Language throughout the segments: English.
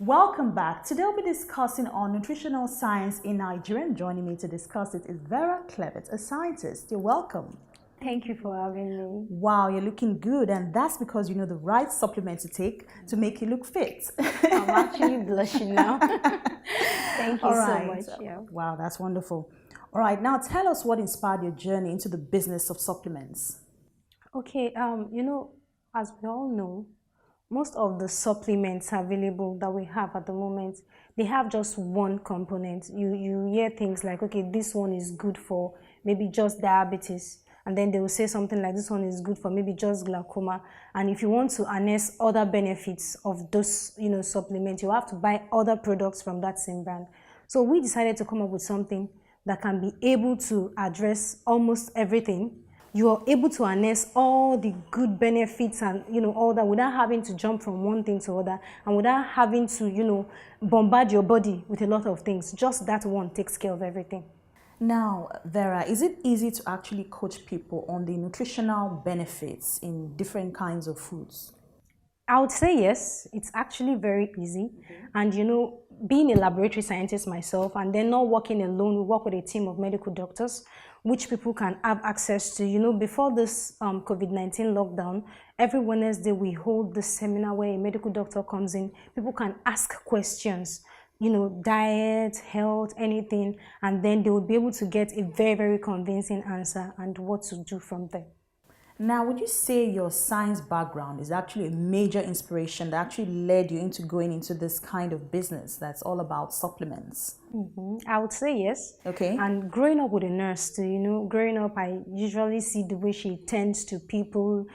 Welcome back. Today we'll be discussing on nutritional science in Nigeria. And joining me to discuss it is VeraQueenine, a scientist. You're welcome. Thank you for having me. Wow, you're looking good, and that's because you know the right supplement to take to make you look fit. I'm actually blushing now. Thank you so much. Yeah. Wow, that's wonderful. All right, now tell us what inspired your journey into the business of supplements. Okay, as we all know, most of the supplements available that we have at the moment, they have just one component. You hear things like, okay, this one is good for maybe just diabetes, and then they will say something like this one is good for maybe just glaucoma. And if you want to harness other benefits of those supplements, you have to buy other products from that same brand. So we decided to come up with something that can be able to address almost everything. You are able to harness all the good benefits and all that without having to jump from one thing to other, and without having to bombard your body with a lot of things. Just that one takes care of everything. Now, Vera, is it easy to actually coach people on the nutritional benefits in different kinds of foods? I would say yes. It's actually very easy. And being a laboratory scientist myself, and then not working alone, we work with a team of medical doctors, which people can have access to. Before this COVID-19 lockdown, every Wednesday we hold this seminar where a medical doctor comes in. People can ask questions, diet, health, anything, and then they will be able to get a very, very convincing answer and what to do from there. Now, would you say your science background is actually a major inspiration that actually led you into going into this kind of business that's all about supplements? I would say yes. Okay. And growing up with a nurse too, growing up, I usually see the way she tends to people.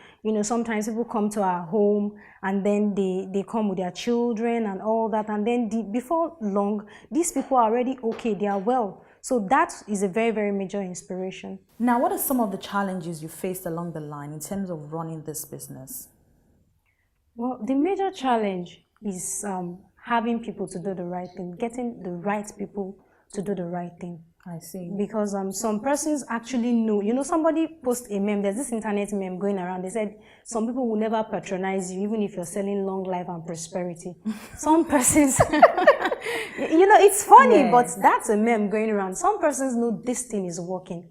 Sometimes people come to our home and then they come with their children and all that. And then before long, these people are already okay, they are well. So that is a very, very major inspiration. Now, what are some of the challenges you faced along the line in terms of running this business? Well, the major challenge is having people to do the right thing, getting the right people to do the right thing. I see. Because some persons actually know. Somebody post a meme. There's this internet meme going around. They said some people will never patronize you, even if you're selling long life and prosperity. Some persons, it's funny, yeah. But that's a meme going around. Some persons know this thing is working.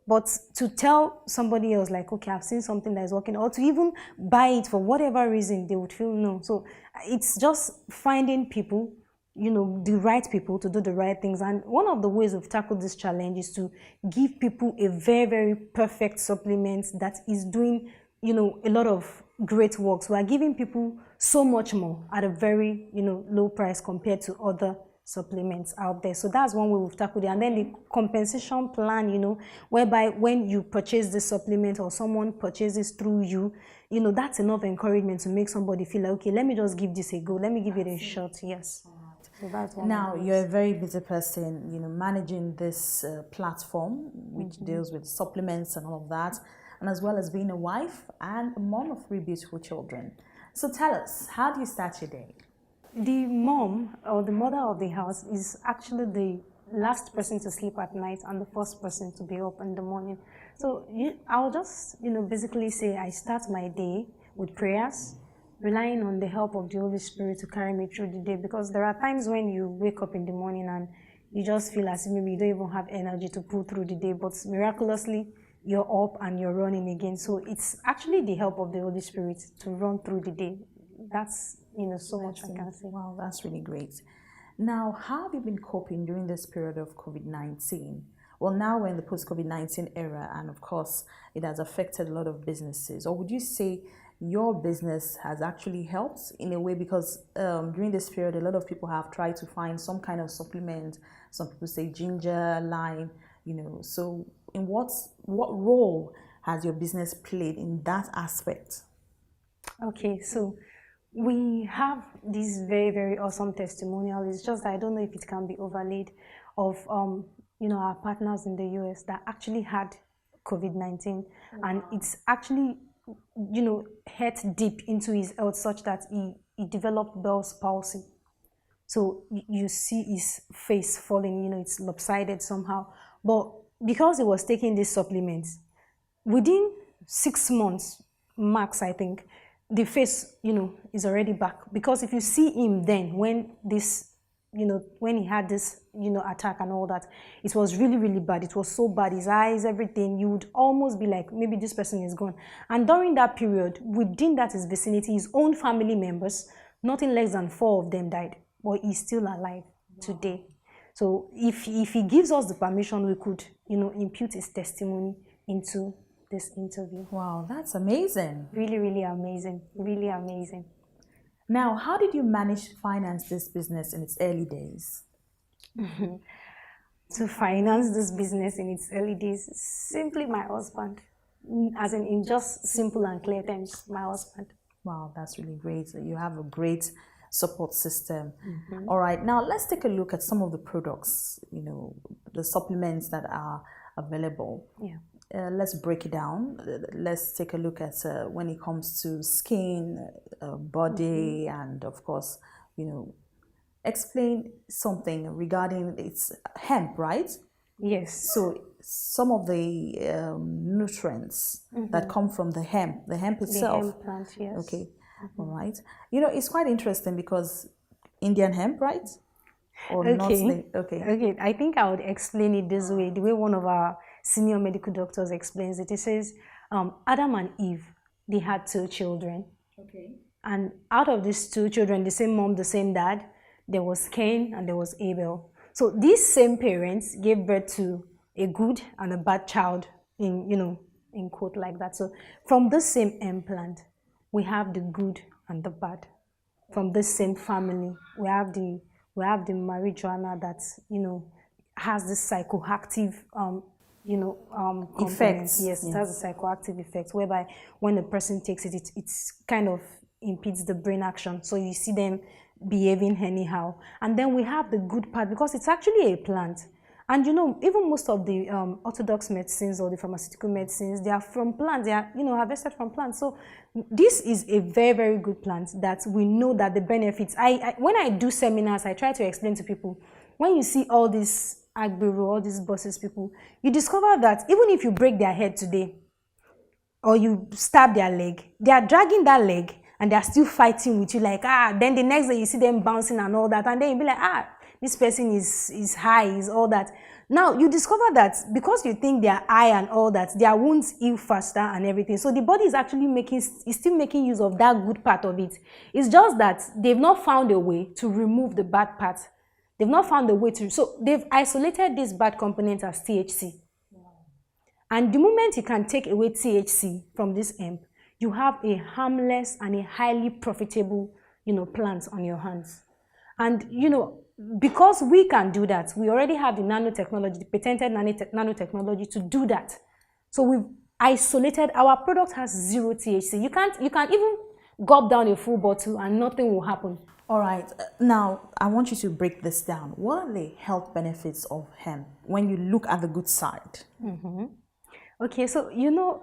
But to tell somebody else, like, okay, I've seen something that is working, or to even buy it for whatever reason, they would feel no. So it's just finding people, the right people to do the right things. And one of the ways we've tackled this challenge is to give people a very, very perfect supplement that is doing, a lot of great works. We are giving people so much more at a very, low price compared to other supplements out there. So that's one way we've tackled it. And then the compensation plan, whereby when you purchase this supplement or someone purchases through you, that's enough encouragement to make somebody feel like, okay, let me just give this a go. Let me give it a shot. Yes. So that's one. Now, you're a very busy person, managing this platform, which deals with supplements and all of that, and as well as being a wife and a mom of 3 beautiful children. So tell us, how do you start your day? The mom or the mother of the house is actually the last person to sleep at night and the first person to be up in the morning. So I'll just, basically say I start my day with prayers, relying on the help of the Holy Spirit to carry me through the day, because there are times when you wake up in the morning and you just feel as if maybe you don't even have energy to pull through the day, but miraculously you're up and you're running again. So it's actually the help of the Holy Spirit to run through the day. That's, so much I can say. Wow, that's really great. Now, how have you been coping during this period of COVID-19? Well, now we're in the post-COVID-19 era, and of course, it has affected a lot of businesses. Or would you say your business has actually helped in a way, because during this period, a lot of people have tried to find some kind of supplement. Some people say ginger, lime, So in what role has your business played in that aspect? Okay, so we have this very, very awesome testimonial. It's just that I don't know if it can be overlaid of, our partners in the US that actually had COVID-19. Wow. And it's actually, hit deep into his health such that he developed Bell's palsy. So you see his face falling, it's lopsided somehow. But because he was taking these supplements, within 6 months, max, I think, the face, is already back. Because if you see him then, when this, when he had this, attack and all that, it was really, really bad. It was so bad. His eyes, everything, you would almost be like, maybe this person is gone. And during that period, within that his vicinity, his own family members, nothing less than 4 of them died. But he's still alive today. So if he gives us the permission, we could, impute his testimony into this interview. Wow, that's amazing. Really, really amazing. Really amazing. Now, how did you manage to finance this business in its early days? To finance this business in its early days, simply my husband. As in just simple and clear terms, my husband. Wow, that's really great. You have a great support system. All right, now let's take a look at some of the products, the supplements that are available. Yeah. Let's break it down. Let's take a look at when it comes to skin, body, and of course, explain something regarding its hemp, right? Yes. So some of the nutrients that come from the hemp itself. The hemp plant, yes. Okay. All right. It's quite interesting because Indian hemp, right? Or not? Okay. I think I would explain it this way, the way one of our senior medical doctors explains it. He says, Adam and Eve, they had 2 children. Okay. And out of these 2 children, the same mom, the same dad, there was Cain and there was Abel. So these same parents gave birth to a good and a bad child, in quote like that. So from the same implant, we have the good and the bad. From the same family, we have the marijuana that has this psychoactive effects. Yes, it has a psychoactive effect whereby when a person takes it, it's kind of impedes the brain action. So you see them behaving anyhow. And then we have the good part because it's actually a plant. And even most of the orthodox medicines or the pharmaceutical medicines, they are from plants. They are, harvested from plants. So this is a very, very good plant that we know that the benefits. When I do seminars, I try to explain to people, when you see all these agbero, all these bosses people, you discover that even if you break their head today, or you stab their leg, they are dragging that leg and they are still fighting with you like, then the next day you see them bouncing and all that. And then you'll be like, this person is high, is all that. Now, you discover that because you think they are high and all that, their wounds heal faster and everything. So the body is actually still making use of that good part of it. It's just that they've not found a way to remove the bad part. They've not found a way to, so they've isolated this bad component as THC. And the moment you can take away THC from this hemp, you have a harmless and a highly profitable, plant on your hands. And, because we can do that, we already have the nanotechnology, the patented nanotechnology to do that. So we've isolated, our product has 0 THC. You can't even gulp down a full bottle and nothing will happen. All right. Now, I want you to break this down. What are the health benefits of hemp when you look at the good side? Okay, so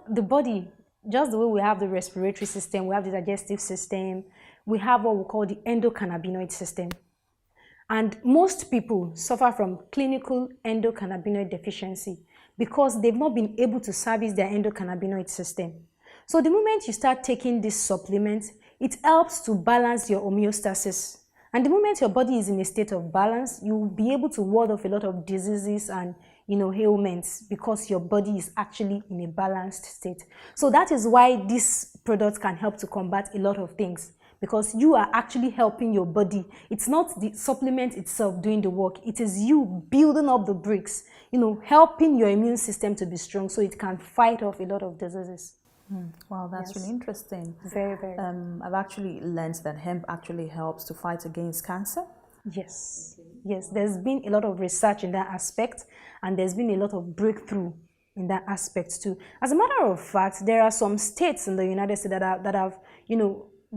the body, just the way we have the respiratory system, we have the digestive system, we have what we call the endocannabinoid system. And most people suffer from clinical endocannabinoid deficiency because they've not been able to service their endocannabinoid system. So the moment you start taking this supplement, it helps to balance your homeostasis. And the moment your body is in a state of balance, you will be able to ward off a lot of diseases and ailments because your body is actually in a balanced state. So that is why this product can help to combat a lot of things, because you are actually helping your body. It's not the supplement itself doing the work. It is you building up the bricks, helping your immune system to be strong so it can fight off a lot of diseases. Wow, that's really interesting. Very, very. I've actually learned that hemp actually helps to fight against cancer. Yes. Yes, there's been a lot of research in that aspect, and there's been a lot of breakthrough in that aspect too. As a matter of fact, there are some states in the United States that have,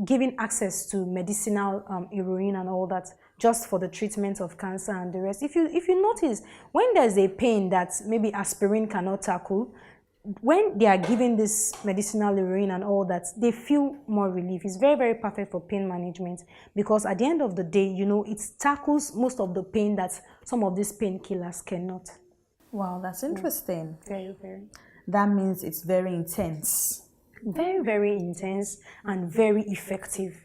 given access to medicinal heroin and all that just for the treatment of cancer and the rest. If you notice, when there's a pain that maybe aspirin cannot tackle, when they are given this medicinal heroin and all that, they feel more relief. It's very, very perfect for pain management because at the end of the day, it tackles most of the pain that some of these painkillers cannot. Wow, that's interesting. Very, very. That means it's very intense. Very, very intense and very effective.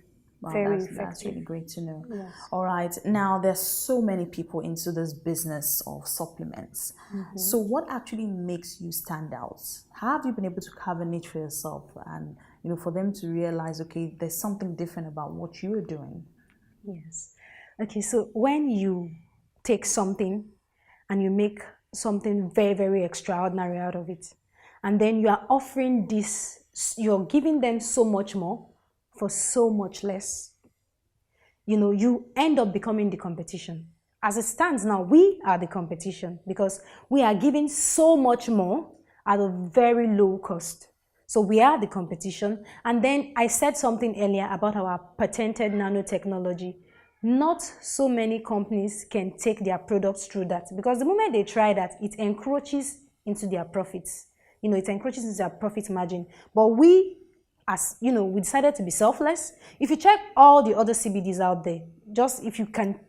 Wow, Very that's effective. really great to know. Yes. All right, now there's so many people into this business of supplements. So what actually makes you stand out? How have you been able to carve a niche for yourself and for them to realize, okay, there's something different about what you're doing? Yes. Okay, so when you take something and you make something very, very extraordinary out of it, and then you are offering this, you're giving them so much more for so much less, you end up becoming the competition. As it stands now, we are the competition because we are giving so much more at a very low cost. So we are the competition. And then I said something earlier about our patented nanotechnology. Not so many companies can take their products through that because the moment they try that, it encroaches into their profits. It encroaches into their profit margin. But we decided to be selfless. If you check all the other CBDs out there, just if you can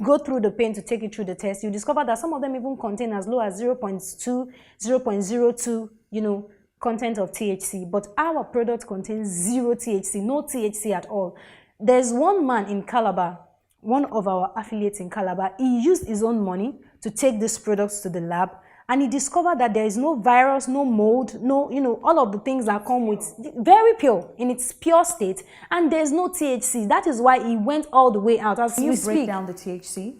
go through the pain to take it through the test, you discover that some of them even contain as low as 0.2, 0.02, content of THC. But our product contains zero THC, no THC at all. There's one man in Calabar, one of our affiliates in Calabar, he used his own money to take these products to the lab, and he discovered that there is no virus, no mold, no, all of the things that come with, very pure, in its pure state, and there's no THC. That is why he went all the way out. As Can we you speak. break down the THC?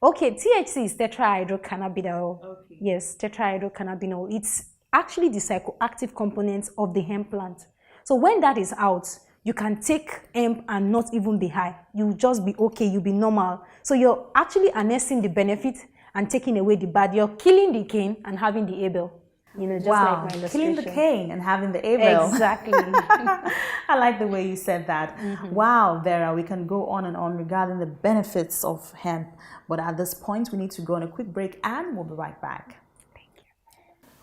Okay, THC is tetrahydrocannabinol. Okay. Yes, tetrahydrocannabinol. It's actually the psychoactive component of the hemp plant. So when that is out, you can take hemp and not even be high. You'll just be okay, you'll be normal. So you're actually harnessing the benefit and taking away the bad. You're killing the cane and having the Abel. Just wow, like my illustration. killing the cane and having the Abel. Exactly. I like the way you said that. Wow, Vera, we can go on and on regarding the benefits of hemp. But at this point, we need to go on a quick break and we'll be right back. Thank you.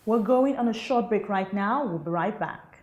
We're going on a short break right now. We'll be right back.